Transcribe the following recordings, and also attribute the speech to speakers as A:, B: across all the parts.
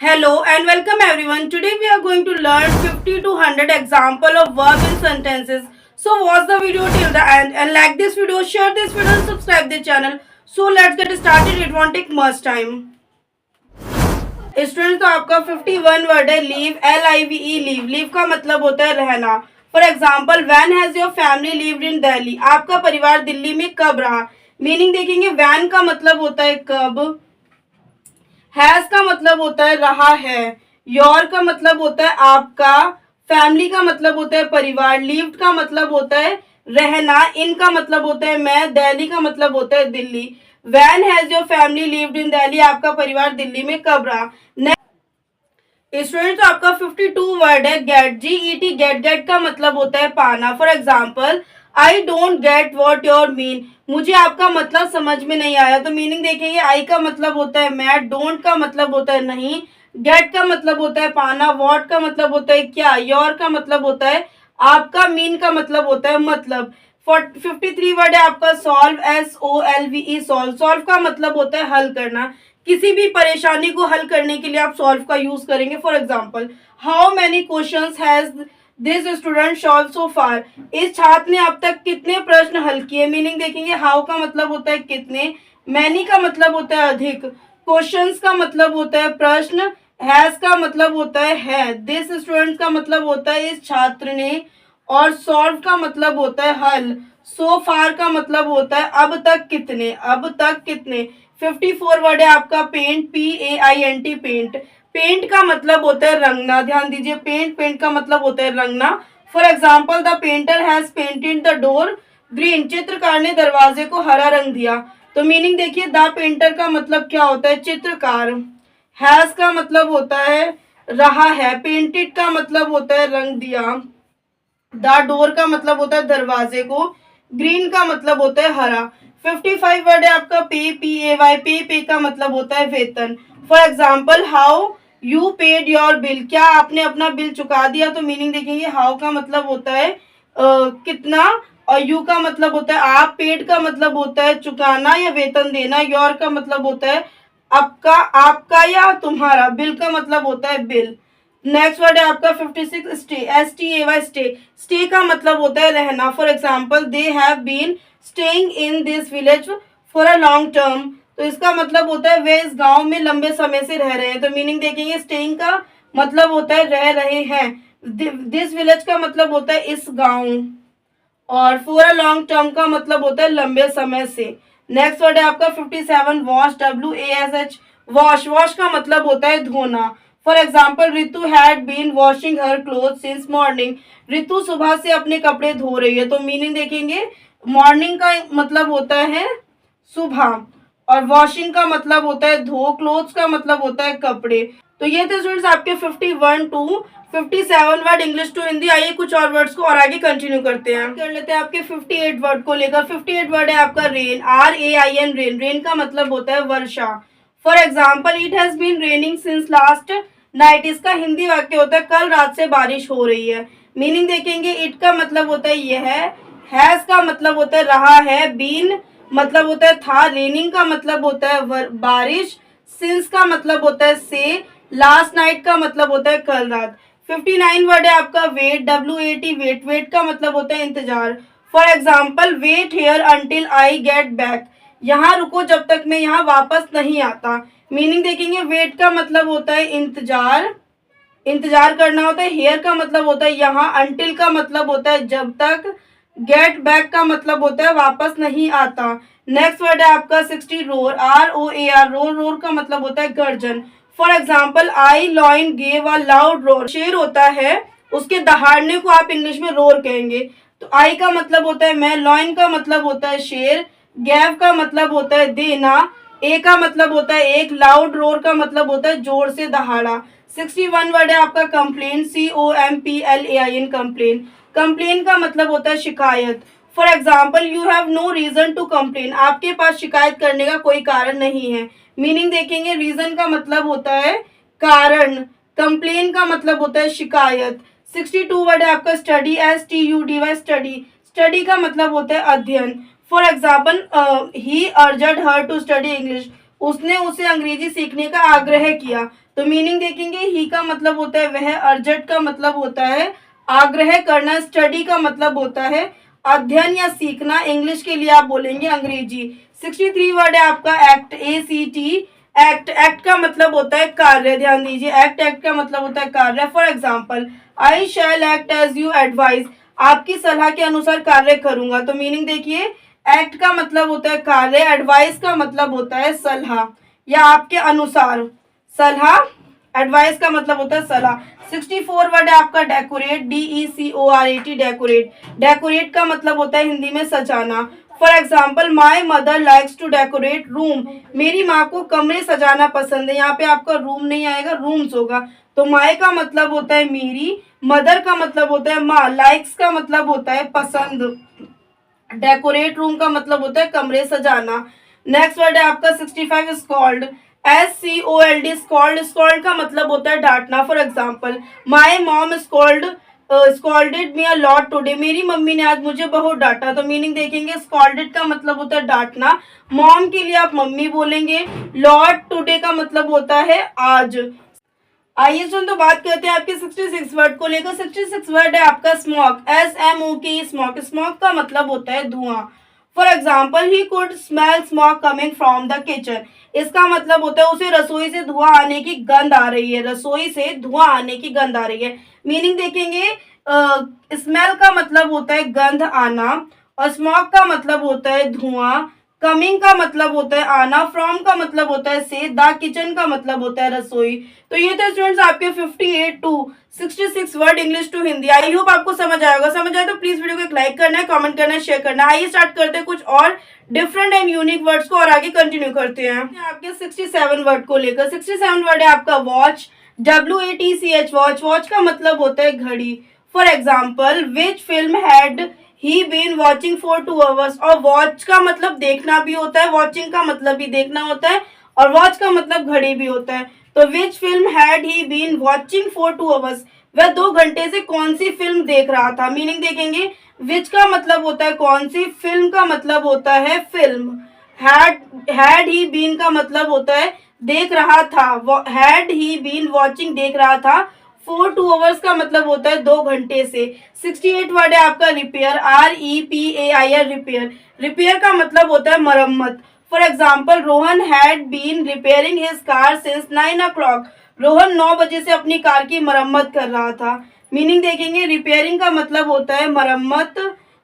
A: Hello and welcome everyone. Today we are going to learn 50 to 100 example of verb in sentences. So watch the video till the end and like this video, share this video and subscribe the channel. So let's get started. It won't take much time. Student तो आपका 51 word है leave LIVE leave leave का मतलब होता है रहना. For example when has your family lived in Delhi. आपका परिवार दिल्ली में कब रहा. मीनिंग देखेंगे वैन का मतलब होता है कब. हैज का मतलब होता है रहा है. योर का मतलब होता है आपका. फैमिली का मतलब होता है परिवार. लीव्ड का मतलब होता है रहना. इन का मतलब होता है मैं. दिल्ली का मतलब होता है Delhi. When has your family lived in Delhi. आपका परिवार दिल्ली में कब रहा. स्टूडेंट तो आपका 52 वर्ड है गेट GET. गेट का मतलब होता है पाना. For example I don't get what your mean. मुझे आपका मतलब समझ में नहीं आया. तो मीनिंग देखेंगे आई का मतलब होता है मैं. डोंट का मतलब होता है नहीं. गेट का मतलब होता है पाना. वॉट का मतलब होता है क्या. योर का मतलब होता है आपका. मीन का मतलब होता है मतलब. 53 वर्ड है आपका सॉल्व SOLVE सॉल्व. सॉल्व का मतलब होता है हल करना. किसी भी परेशानी को हल करने के लिए आप सॉल्व का यूज करेंगे. For example how many questions has this student solve so far. इस छात्र ने अब तक कितने प्रश्न हल किए. मीनिंग देखेंगे हाउ का मतलब होता है कितने. मैनी का मतलब होता है अधिक. क्वेश्चंस का मतलब होता है प्रश्न. हैज का मतलब होता है दिस स्टूडेंट का मतलब होता है इस छात्र ने. और सॉल्व का मतलब होता है हल. सो फार का मतलब होता है अब तक कितने. अब तक कितने. 54 वर्ड है आपका पेंट PAINT पेंट. पेंट का मतलब होता है रंगना. ध्यान दीजिए पेंट का मतलब होता है रंगना. For example the painter has painted the door green. चित्रकार ने दरवाजे को हरा रंग दिया. तो मीनिंग देखिए द पेंटर का मतलब क्या होता है चित्रकार. हैज का मतलब होता है रहा है. पेंटेड का मतलब होता है रंग दिया. द डोर का मतलब होता है दरवाजे को. ग्रीन का मतलब होता है हरा. 55 वर्ड है आपका PAY. पे का मतलब होता है वेतन. For example how you paid your bill. क्या आपने अपना बिल चुका दिया. तो मीनिंग देखेंगे हाउ का मतलब होता है कितना. और यू का मतलब होता है आप. पेड का मतलब होता है चुकाना या वेतन देना. योर का मतलब होता है आपका आपका या तुम्हारा. बिल का मतलब होता है बिल. नेक्स्ट वर्ड है आपका 56 स्टे. STAY stay. स्टे का मतलब होता है रहना. For example they have been staying in this village for a long term. तो इसका मतलब होता है वे इस गांव में लंबे समय से रह रहे हैं. तो मीनिंग देखेंगे स्टेइंग का मतलब होता है रह रहे हैं. दिस विलेज का मतलब होता है इस गांव. और फॉर अ लॉन्ग टर्म का मतलब होता है लंबे समय से. नेक्स्ट वर्ड है आपका 57 वॉश WASH. वॉश. वॉश का मतलब होता है धोना. For example Ritu had been washing her cloth since morning. Ritu सुबह से अपने कपड़े धो रही है. तो मीनिंग देखेंगे मॉर्निंग का मतलब होता है सुबह. और वॉशिंग का मतलब होता है धो. क्लोथ्स का मतलब होता है कपड़े. तो ये थे स्टूडेंट्स आपके 51 to 57 word English to Hindi. आइए कुछ और वर्ड्स को और आगे कंटिन्यू करते हैं. कर लेते हैं आपके 58 वर्ड को लेकर. 58 वर्ड है आपका रेन. RAIN rain. रेन का मतलब होता है वर्षा. For example it has been raining since last night. इसका हिंदी वाक्य होता है कल रात से बारिश हो रही है. मीनिंग देखेंगे इट का मतलब होता है यह है. हैज का मतलब होता है रहा है. बीन मतलब होता है था. रेनिंग का मतलब होता है बारिश. सिंस का मतलब होता है से. लास्ट नाइट का मतलब होता है कल रात. 59 वर्ड है आपका वेट. WAT wait. वेट का मतलब होता है इंतजार. For example wait here until I get back. यहाँ रुको जब तक मैं यहाँ वापस नहीं आता. मीनिंग देखेंगे वेट का मतलब होता है इंतजार. इंतजार करना होता है. हेयर का मतलब होता है यहाँ. अंटिल का मतलब होता है जब तक. गेट बैक का मतलब होता है वापस नहीं आता. नेक्स्ट वर्ड है आपका 60 रोर. ROAR roar. रोर का मतलब होता है गर्जन. For example I lion gave a loud roar. शेर होता है उसके दहाड़ने को आप इंग्लिश में रोर कहेंगे. तो आई का मतलब होता है मैं. लॉइन का मतलब होता है शेर. गैव का मतलब होता है देना. ए का मतलब होता है एक. लाउड रोर का मतलब होता है जोर से दहाड़ा. 61 वर्ड है आपका कंप्लेन. COMPLAIN complain. कंप्लेन का मतलब होता है शिकायत. For example you have no reason to complain. आपके पास शिकायत करने का कोई कारण नहीं है. मीनिंग देखेंगे रीजन का मतलब होता है कारण. कंप्लेन का मतलब होता है शिकायत. 62 वर्ड है आपका स्टडी. STUDY study. स्टडी का मतलब होता है अध्ययन. For example he urged her to study English. उसने उसे अंग्रेजी सीखने का आग्रह किया. तो मीनिंग देखेंगे ही का मतलब होता है वह, अर्जेंट का मतलब होता है आग्रह करना, स्टडी का मतलब होता है अध्ययन या सीखना, इंग्लिश के लिए आप बोलेंगे अंग्रेजी। 63 वर्ड है आपका एक्ट, ACT, एक्ट। एक्ट का मतलब होता है कार्य, ध्यान दीजिए, एक्ट का मतलब होता है कार्य। For example, I shall act as you advise, आपकी सलाह के अनुसार कार्य करूंगा। तो मीनिंग देखिए, एक्ट का मतलब होता है कार्य, एडवाइस का मतलब होता है सलाह या आपके अनुसार, सलाह, एडवाइस का मतलब होता है सलाह। 64 वर्ड है आपका डेकोरेट, DECORAT, डेकोरेट। डेकोरेट का मतलब होता है हिंदी में सजाना। For example, my mother likes to decorate room, मेरी माँ को कमरे सजाना पसंद है। यहाँ पे आपका रूम नहीं आएगा, रूम्स होगा। तो माई का मतलब होता है मेरी, मदर का मतलब होता है माँ, लाइक्स का मतलब होता है पसंद, डेकोरेट रूम का मतलब होता है कमरे सजाना। नेक्स्ट वर्ड है आपका 65 स्कॉल्ड, SCOLD, स्कॉल्ड। स्कॉल्ड का मतलब होता है डांटना। For example, my mom scolded me a lot today, मेरी मम्मी ने आज मुझे बहुत डांटा। तो मीनिंग देखेंगे, स्कॉल्डेड का मतलब होता है डांटना, मॉम के लिए आप मम्मी बोलेंगे, लॉट टुडे का मतलब होता है आज। आइए सुन तो बात करते हैं आपके 66 वर्ड को लेकर। 66 वर्ड है आपका स्मोक, SMOK, स्मोक। स्मोक का मतलब होता है धुआं। For example, he could smell smoke coming from the kitchen, इसका मतलब होता है उसे रसोई से धुआं आने की गंध आ रही है, रसोई से धुआं आने की गंध आ रही है। मीनिंग देखेंगे, स्मेल का मतलब होता है गंध आना, और स्मोक का मतलब होता है धुआं, कमिंग का मतलब होता है आना, फ्रॉम का मतलब होता है से, द किचन का मतलब होता है रसोई। तो ये थे स्टूडेंट्स आपके 58 to 66 word English to Hindi. I hope आपको समझ आएगा। समझ आए तो प्लीज वीडियो को एक लाइक करना है, कमेंट करना है, शेयर करना है। आइए स्टार्ट करते हैं कुछ और डिफरेंट एंड यूनिक वर्ड्स को और आगे कंटिन्यू करते हैं आपके 67 वर्ड को लेकर। 67 वर्ड है आपका वॉच, WATCH, वॉच। वॉच का मतलब होता है घड़ी। For example, which film had he been watching for 2 hours, और वॉच का मतलब देखना भी होता है, वॉचिंग का मतलब भी देखना होता है, और वॉच का मतलब घड़ी भी होता है। तो which film had he been watching for 2 hours, वह 2 घंटे से कौन सी फिल्म देख रहा था। मीनिंग देखेंगे, विच का मतलब होता है कौन सी, फिल्म का मतलब होता है फिल्म, हैड ही बीन का मतलब होता है देख रहा था, हैड ही बीन वॉचिंग देख रहा था, 2 आवर्स का मतलब होता है 2 घंटे से। 68 वर्ड है आपका रिपेयर, REPAIR, रिपेयर। रिपेयर का मतलब होता है मरम्मत। For example, Rohan had been repairing his car since 9 o'clock, Rohan 9 बजे से अपनी कार की मरम्मत कर रहा था। मीनिंग देखेंगे, रिपेयरिंग का मतलब होता है मरम्मत,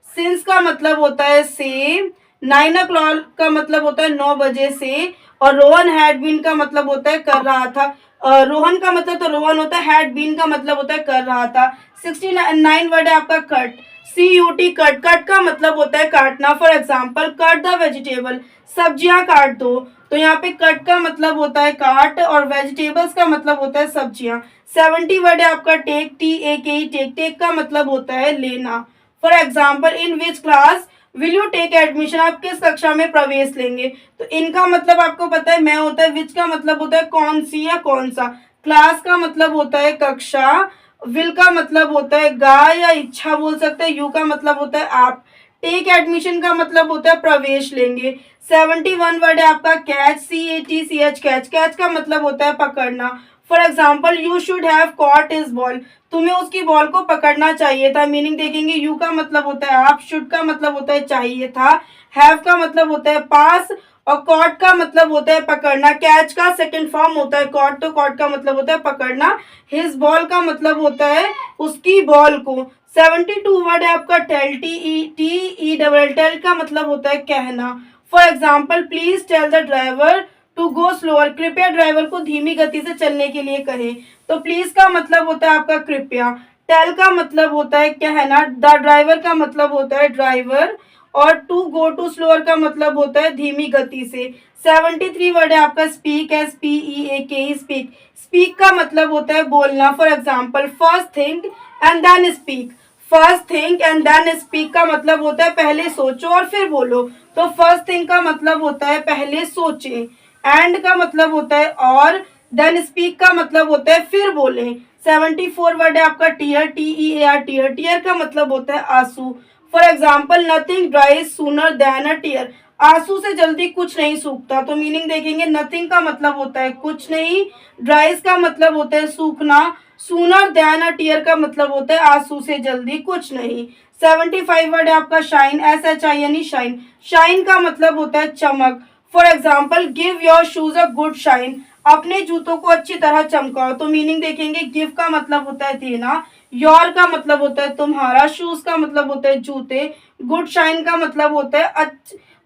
A: सिंस का मतलब होता है से, 9 o'clock का मतलब होता है 9 बजे से, और रोहन हैड बीन का मतलब होता है कर रहा था। रोहन का मतलब तो रोहन होता है, हैड बीन का मतलब होता है कर रहा था। 69 वर्ड है आपका कट, CUT, कट। कट का मतलब होता है काटना। For example, cut the vegetable, सब्जियां काट दो। तो यहाँ पे कट का मतलब होता है काट, और वेजिटेबल्स का मतलब होता है सब्जियां। 70 वर्ड है आपका टेक, TAKE, टेक। टेक का मतलब होता है लेना। For example, in which class will you take admission, आप किस कक्षा में प्रवेश लेंगे। तो इनका मतलब आपको पता है मैं होता है, विच का मतलब होता है कौन सी या कौन सा, क्लास का मतलब होता है कक्षा, विल का मतलब होता है गा या इच्छा बोल सकते हैं, यू का मतलब होता है आप, टेक एडमिशन का मतलब होता है प्रवेश लेंगे। 71 वर्ड है आपका कैच, CATCH, कैच। कैच का मतलब होता है पकड़ना। For example, you should have caught his ball, तुम्हें उसकी बॉल को पकड़ना चाहिए था। मीनिंग देखेंगे, यू का मतलब होता है आप, शुड का मतलब होता है चाहिए था, हैव का मतलब होता है पास, और कॉट का मतलब होता है पकड़ना। कैच का सेकंड फॉर्म होता है कॉट, तो कॉट का मतलब होता है पकड़ना। हिज बॉल का मतलब होता है उसकी बॉल को। 72 वर्ड है आपका टेल, TETE, टेल का मतलब होता है कहना। For example, please tell the driver to go slower, कृपया ड्राइवर को धीमी गति से चलने के लिए कहें। तो प्लीज का मतलब होता है आपका कृपया, टेल का मतलब होता है कहना, द ड्राइवर का मतलब होता है ड्राइवर, और टू गो टू स्लोअर का मतलब होता है धीमी गति से। 73 वर्ड है आपका स्पीक, SPEAK, स्पीक। स्पीक का मतलब होता है बोलना। For example, first think and then speak, first think and then speak का मतलब होता है पहले सोचो और फिर बोलो। तो फर्स्ट थिंक का मतलब होता है पहले सोचें, एंड का मतलब होता है और, देन स्पीक का मतलब होता है फिर बोलें। 74 वर्ड है आपका टीयर, TEAR, टीयर। टीयर का मतलब होता है आंसू। For example, nothing dries sooner than a tear, आंसू से जल्दी कुछ नहीं सूखता, तो मीनिंग देखेंगे नथिंग का मतलब होता है कुछ नहीं, ड्राइज का मतलब होता है सूखना, सूनर देन अ टीयर का मतलब होता है आंसू से जल्दी कुछ नहीं। 75 वर्ड है आपका शाइन, SHINE शाइन, शाइन का मतलब होता है चमक। For example give your shoes a good shine, अपने जूतों को अच्छी तरह चमकाओ, तो मीनिंग देखेंगे गिव का मतलब होता है देना, योर का मतलब होता है तुम्हारा, शूज का मतलब होता है जूते, गुड शाइन का मतलब होता है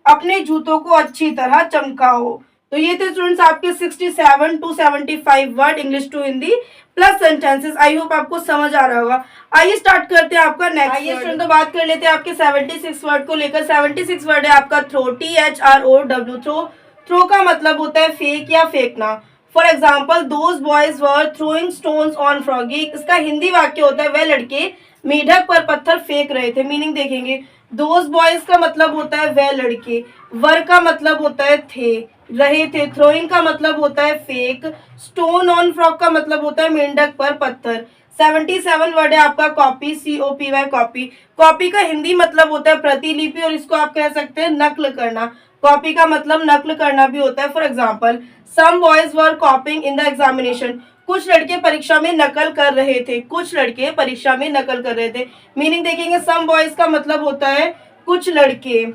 A: अपने जूतों को अच्छी तरह चमकाओ। तो ये थे स्टूडेंट्स आपके 67 to 75 word English to Hindi plus sentences. I hope आपको समझ आ रहा होगा। आइए स्टार्ट करते हैं आपका नेक्स्ट। आइए स्टूडेंट तो बात कर लेते हैं आपके 76 वर्ड को लेकर। 76 वर्ड है आपका थ्रो, THROW, थ्रो। थ्रो का मतलब होता है फेंक या फेंकना। For example those boys were throwing stones on froggy, इसका हिंदी वाक्य होता है वह लड़के मेढक पर पत्थर फेंक रहे थे। मीनिंग देखेंगे दोज बॉयज का मतलब होता है वह लड़के, वर का मतलब होता है थे, रहे थे, थ्रोइंग का मतलब होता है फेक, स्टोन ऑन फ्रॉक का मतलब होता है मेंढक पर पत्थर। 77 वर्ड है आपका कॉपी, COPY, कॉपी। कॉपी का हिंदी मतलब होता है प्रतिलिपि और इसको आप कह सकते हैं नकल करना। कॉपी का मतलब नकल करना भी होता है। For example some boys were copying in the examination, कुछ लड़के परीक्षा में नकल कर रहे थे, कुछ लड़के परीक्षा में नकल कर रहे थे। मीनिंग देखेंगे सम बॉयज का मतलब होता है कुछ लड़के,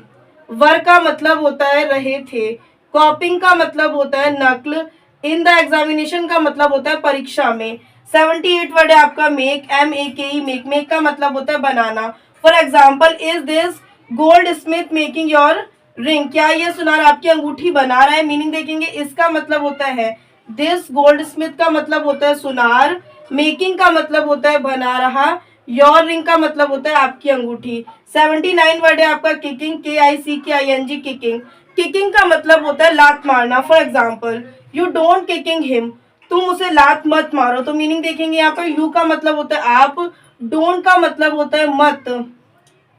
A: वर का मतलब होता है रहे थे, कॉपिंग का मतलब होता है नकल, इन द एग्जामिनेशन का मतलब होता है परीक्षा में। 78 वर्ड है आपका मेक, MAKE, मेक। मेक का मतलब होता है बनाना। For example is this goldsmith making your ring, क्या ये सुनार आपकी अंगूठी बना रहा है। मीनिंग देखेंगे इसका मतलब होता है दिस, गोल्ड स्मिथ का मतलब होता है सुनार, मेकिंग का मतलब होता है बना रहा, योर रिंग का मतलब होता है आपकी अंगूठी। 79 वर्ड है आपका किकिंग, KICKING, किकिंग। किकिंग का मतलब होता है लात मारना। For example you don't kicking him, तुम उसे लात मत मारो, तो मीनिंग देखेंगे यहाँ पर यू का मतलब होता है आप, डोंट का मतलब होता है मत,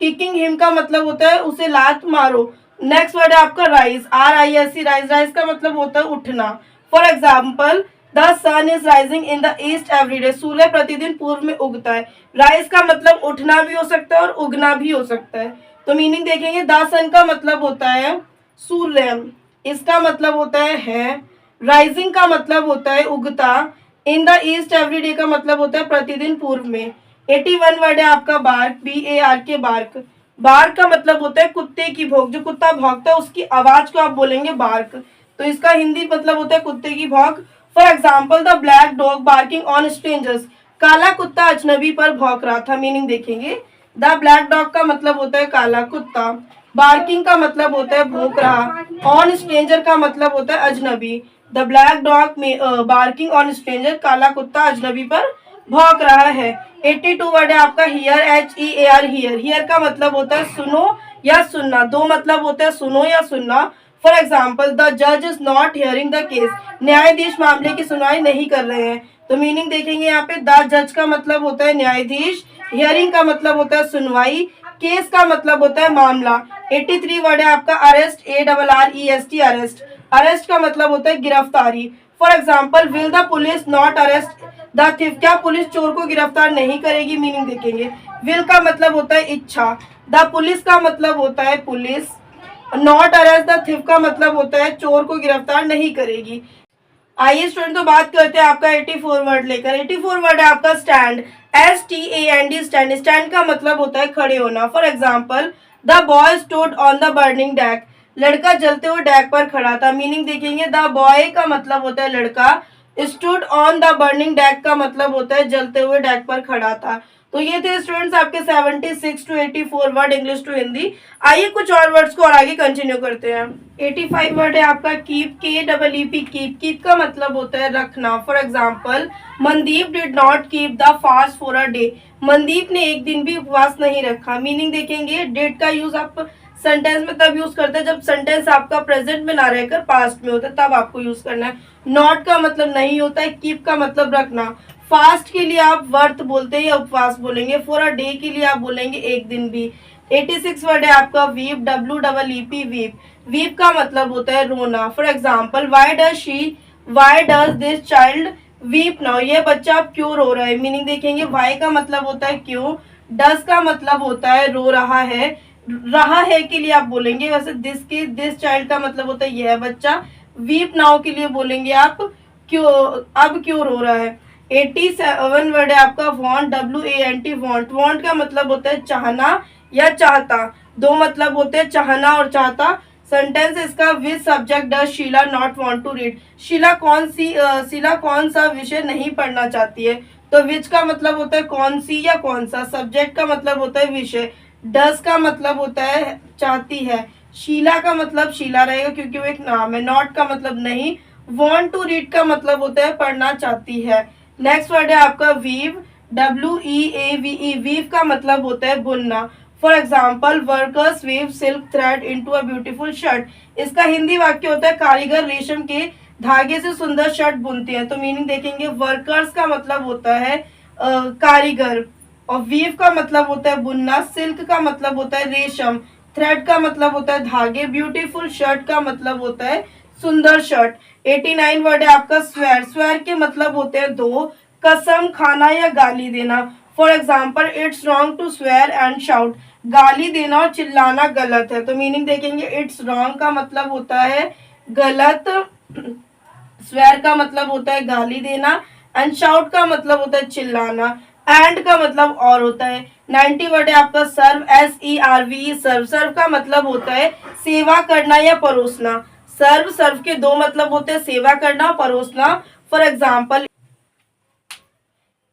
A: किकिंग हिम का मतलब होता है उसे लात मारो। नेक्स्ट वर्ड है आपका राइज, RISE, राइज। राइज का मतलब होता है उठना। For example the sun is rising in the east every day, सूर्य प्रतिदिन पूर्व में उगता है। राइज का मतलब उठना भी हो सकता है और उगना भी हो सकता है। तो मीनिंग देखेंगे द सन का मतलब होता है सूर्य, इसका मतलब होता है राइजिंग का मतलब होता है उगता, इन द ईस्ट एवरी डे का मतलब होता है प्रतिदिन पूर्व में। 81 वर्ड है आपका बार्क, BARK, बार्क। बार्क का मतलब होता है कुत्ते की भौंक, जो कुत्ता भौंकता है उसकी आवाज को आप बोलेंगे बार्क, तो इसका हिंदी मतलब होता है कुत्ते की भौंक। For example the black dog barking on strangers, काला कुत्ता अजनबी पर भौंक रहा था। मीनिंग देखेंगे द ब्लैक डॉग का मतलब होता है काला कुत्ता, बार्किंग का मतलब होता है भौंक रहा, ऑन स्ट्रेंजर का मतलब होता है अजनबी। द ब्लैक डॉग में बार्किंग ऑन स्ट्रेंजर, काला कुत्ता अजनबी पर भौंक रहा है। 82 वर्ड है आपका हियर, HEAR, हियर। हियर का मतलब होता है सुनो या सुनना, दो मतलब होता है सुनो या सुनना। फॉर एग्जाम्पल द जज is not hearing the case, न्यायाधीश मामले की सुनवाई नहीं कर रहे हैं। तो मीनिंग देखेंगे यहाँ पे द जज का मतलब होता है न्यायाधीश, हियरिंग का मतलब होता है सुनवाई, केस का मतलब होता है मामला। 83 वर्ड है आपका अरेस्ट, ARREST, अरेस्ट। अरेस्ट का मतलब होता है गिरफ्तारी। For example will the police not arrest the thief, क्या पुलिस चोर को गिरफ्तार नहीं करेगी। मीनिंग देखेंगे विल का मतलब होता है इच्छा, द पुलिस का मतलब होता है police, not arrest the thief का मतलब होता है चोर को गिरफ्तार नहीं करेगी। आइए स्टूडेंट तो बात करते हैं आपका 84 वर्ड लेकर। 84 वर्ड है आपका स्टैंड, STAND, स्टैंड। स्टैंड का मतलब होता है खड़े होना। For example the boy stood on the burning deck, लड़का जलते हुए डेक पर खड़ा था। मीनिंग देखेंगे द बॉय का मतलब होता है लड़का, stood on the burning deck का मतलब होता है जलते हुए डेक पर खड़ा था। तो ये थे स्टूडेंट्स आपके 76 to 84 word English to Hindi. आइए कुछ और वर्ड्स को और आगे कंटिन्यू करते हैं। 85 वर्ड है आपका कीप, KEEP, कीप। कीप का मतलब होता है रखना। For example Mandeep did not keep the fast for a day, Mandeep ने एक दिन भी उपवास नहीं रखा। मीनिंग देखेंगे डिड का यूज आप सेंटेंस में तब यूज करते हैं जब सेंटेंस आपका प्रेजेंट में ना रहकर पास्ट में होता है, तब आपको यूज करना है। नॉट का मतलब नहीं होता है, कीप का मतलब रखना। फास्ट के लिए आप वर्त बोलते हैं या उपवास बोलेंगे, फॉर अ डे के लिए आप बोलेंगे एक दिन भी। 86 वर्ड है आपका वीप, WEEP, वीप। वीप का मतलब होता है रोना। For example why does this child weep now, ये बच्चा अब क्यों रो रहा है। मीनिंग देखेंगे वाई का मतलब होता है क्यों, डज का मतलब होता है रो रहा है, रहा है के लिए आप बोलेंगे, वैसे दिस चाइल्ड का मतलब होता है यह बच्चा। वीप नाउ के लिए बोलेंगे आप क्यों, अब क्यों रो रहा है। 87 वर्ड है आपका वांट, WANT वांट। वांट का मतलब होता है चाहना या चाहता, दो मतलब होते हैं चाहना और चाहता। सेंटेंस इसका which subject does Sheila not want to read. Sheila कौन सा विषय नहीं पढ़ना चाहती है। तो विच का मतलब होता है कौन सी या कौन सा, सब्जेक्ट का मतलब होता है विषय, डस का मतलब होता है चाहती है, शीला का मतलब शीला रहेगा क्योंकि वो एक नाम है, नॉट का मतलब नहीं, वांट टू रीड का मतलब होता है पढ़ना चाहती है। नेक्स्ट वर्ड है आपका वीव, WEAVE। वीव का मतलब होता है बुनना। For example workers weave silk thread into a beautiful shirt. इसका हिंदी वाक्य होता है कारीगर रेशम के धागे से सुंदर शर्ट बुनते हैं। तो मीनिंग देखेंगे वर्कर्स का मतलब होता है कारीगर, और वीव का मतलब होता है बुनना, सिल्क का मतलब होता है रेशम, थ्रेड का मतलब होता है धागे, ब्यूटीफुल शर्ट का मतलब होता है सुंदर शर्ट। 89 वर्ड है आपका स्वेर। स्वेर के मतलब होते हैं दो, कसम खाना या गाली देना। For example it's wrong to swear and shout. गाली देना और चिल्लाना गलत है। तो मीनिंग देखेंगे इट्स रॉन्ग का मतलब होता है गलत, स्वेर का मतलब होता है गाली देना, एंड शाउट का मतलब होता है चिल्लाना, एंड का मतलब और होता है। 90 वर्ड है आपका सर्व, SERV सर्व। सर्व का मतलब होता है सेवा करना या परोसना। सर्व के दो मतलब होते हैं सेवा करना और परोसना। For example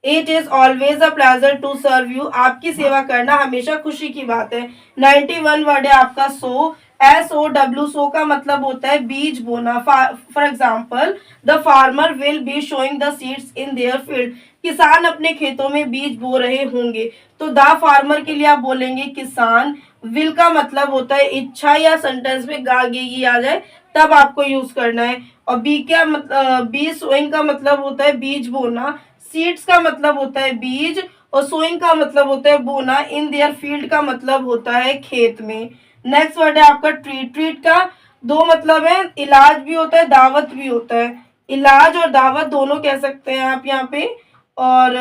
A: it is always a pleasure to serve you. आपकी सेवा करना हमेशा खुशी की बात है। 91 वर्ड है आपका सो, SOW। सो का मतलब होता है बीज बोना। For example the farmer will be showing the seeds in their field. किसान अपने खेतों में बीज बो रहे होंगे। तो द फार्मर के लिए आप बोलेंगे किसान। विल का मतलब होता है इच्छा, या सेंटेंस में गागेगी आ जाए तब आपको यूज करना है। और बी सोइंग का मतलब होता है बीज बोना, सीड्स का मतलब होता है बीज, और सोइंग का मतलब होता है बोना, इन देयर फील्ड का मतलब होता है खेत में। नेक्स्ट वर्ड है आपका ट्रीट। ट्रीट का दो मतलब है, इलाज भी होता है दावत भी होता है। इलाज और दावत दोनों कह सकते हैं आप यहाँ पे। और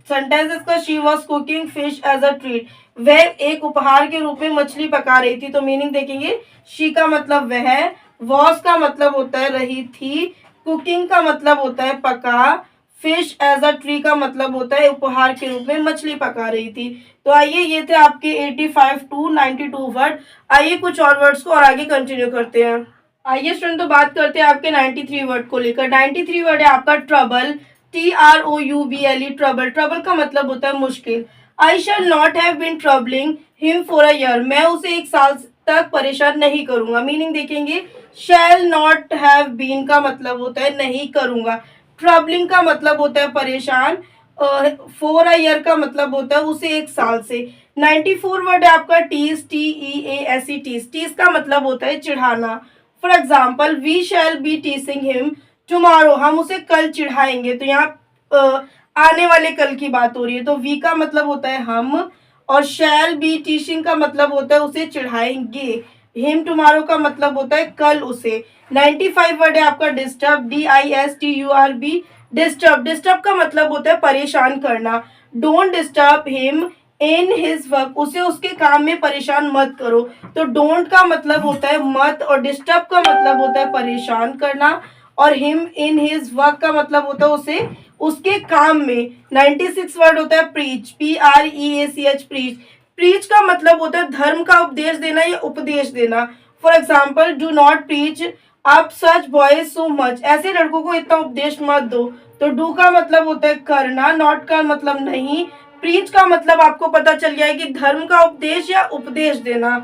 A: सेंटेंस इसका she was cooking fish as a treat. वह एक उपहार के रूप में मछली पका रही थी। तो मीनिंग देखेंगे शी का मतलब वह, वॉज का मतलब होता है रही थी, कुकिंग का मतलब होता है पका, फिश एज अ ट्री का मतलब होता है उपहार के रूप में मछली पका रही थी। तो आइए ये थे आपके 85 टू 92 वर्ड। आइए कुछ और वर्ड्स को और आगे कंटिन्यू करते हैं। आइए स्टूडेंट तो बात करते हैं आपके 93 वर्ड को लेकर। 93 वर्ड है आपका ट्रबल, TROUBLE। ट्रबल, ट्रबल का मतलब होता है मुश्किल। I shall not have been troubling him for a year. मैं उसे एक साल तक परेशान नहीं करूंगा। मीनिंग देखेंगे शैल नॉट हैव बीन का मतलब होता है नहीं करूंगा, ट्रबलिंग का मतलब होता है परेशान, फॉर अ ईयर का मतलब होता है उसे एक साल से। 94 वर्ड है आपका टीज, TEASE। टीज, टीज का मतलब होता है चिढ़ाना। For example we shall be teasing him tomorrow. हम उसे कल चिढ़ाएंगे। तो यहाँ आने वाले कल की बात हो रही है। तो वी का मतलब होता है हम, और शैल बी टीचिंग का मतलब होता है उसे चिढ़ाएंगे। हिम टुमारो का मतलब होता है कल उसे। 95 वर्ड है आपका डिस्टर्ब, DISTURB। डिस्टर्ब, डिस्टर्ब का मतलब होता है परेशान करना। Don't disturb him in his work. उसे उसके काम में परेशान मत करो। तो डोंट का मतलब होता है मत, और डिस्टर्ब का मतलब होता है परेशान करना, और हिम इन हिज वर्क का मतलब होता है उसे उसके काम में। 96 वर्ड होता है प्रीच, PREACH। प्रीच, प्रीच का मतलब होता है धर्म का उपदेश देना या उपदेश देना। For example do not preach up such boys so much. ऐसे लड़कों को इतना उपदेश मत दो। तो डू का मतलब होता है करना, नॉट का मतलब नहीं, प्रीच का मतलब आपको पता चल गया है कि धर्म का उपदेश या उपदेश देना।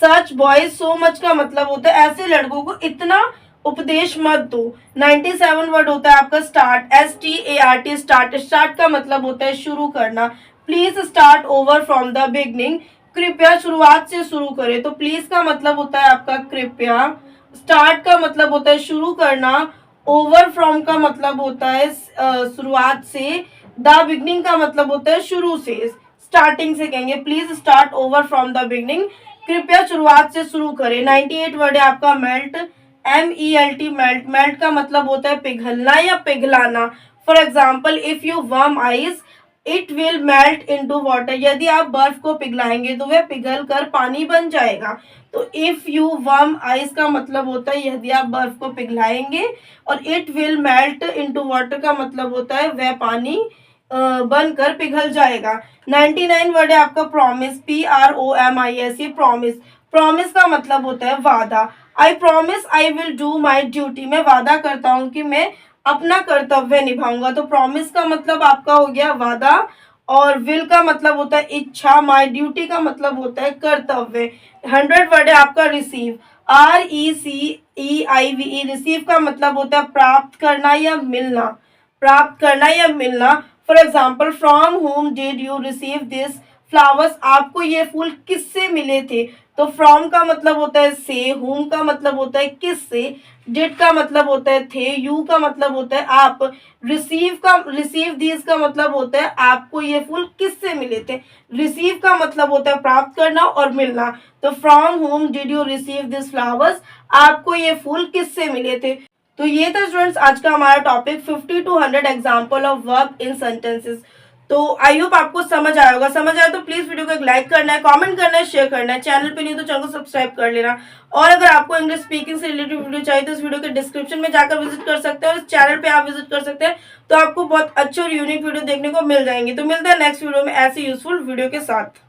A: सच बॉयज सो मच का मतलब होता है ऐसे लड़कों को इतना उपदेश मत दो। 97 वर्ड होता है आपका स्टार्ट, START। स्टार्ट, स्टार्ट का मतलब होता है शुरू करना। Please start over from the beginning. कृपया शुरुआत से शुरू करें। तो प्लीज का मतलब होता है आपका कृपया, स्टार्ट का मतलब होता है शुरू करना, ओवर फ्रॉम का मतलब होता है शुरुआत से, द बिगनिंग का मतलब होता है शुरू से, स्टार्टिंग से कहेंगे please start over from the beginning. कृपया शुरुआत से शुरू करें। 98 वर्ड है आपका मेल्ट, MELT। मेल्ट, मेल्ट का मतलब होता है पिघलना या पिघलाना। For example if you warm ice it will melt into water, यदि आप बर्फ को पिघलाएंगे तो वह पिघल कर पानी बन जाएगा। तो इफ यू वार्म आइस का मतलब होता है यदि आप बर्फ को पिघलाएंगे, और it will melt into water का मतलब होता है वह पानी बनकर पिघल जाएगा। 99 वर्ड है आपका प्रॉमिस, PROMIS, ये प्रॉमिस। प्रॉमिस का मतलब होता है वादा। I promise I will do my duty, मैं वादा करता हूँ कि मैं अपना कर्तव्य निभाऊंगा। तो प्रॉमिस का मतलब आपका हो गया वादा, और विल का मतलब होता है इच्छा, माई ड्यूटी का मतलब होता है कर्तव्य। 100 वर्ड है आपका रिसीव, RECEIVE, रिसीव का मतलब होता है प्राप्त करना या मिलना, प्राप्त करना या मिलना। For example, from home did you receive this flowers, आपको ये फूल किससे मिले थे। तो फ्रॉम का मतलब होता है से, होम का मतलब होता है किससे, डिड का मतलब होता है थे, यू का मतलब होता है आप, रिसीव दिस का मतलब होता है आपको ये फूल किससे मिले थे। रिसीव का मतलब होता है प्राप्त करना और मिलना। तो from home did you receive this flowers, आपको ये फूल किससे मिले थे। तो ये था स्टूडेंट्स आज का हमारा topic 50 to 100 example of verb in sentences. तो आई होप आपको समझ आया होगा। समझ आया तो प्लीज वीडियो को एक लाइक करना है, कमेंट करना है, शेयर करना है। चैनल पे नहीं तो चैनल को सब्सक्राइब कर लेना। और अगर आपको इंग्लिश स्पीकिंग से रिलेटेड वीडियो चाहिए तो इस वीडियो के डिस्क्रिप्शन में जाकर विजिट कर सकते हैं, और इस चैनल पे आप विजिट कर सकते हैं, तो आपको बहुत अच्छे और यूनिक वीडियो देखने को मिल जाएंगे। तो मिलते हैं नेक्स्ट वीडियो में ऐसे यूजफुल वीडियो के साथ।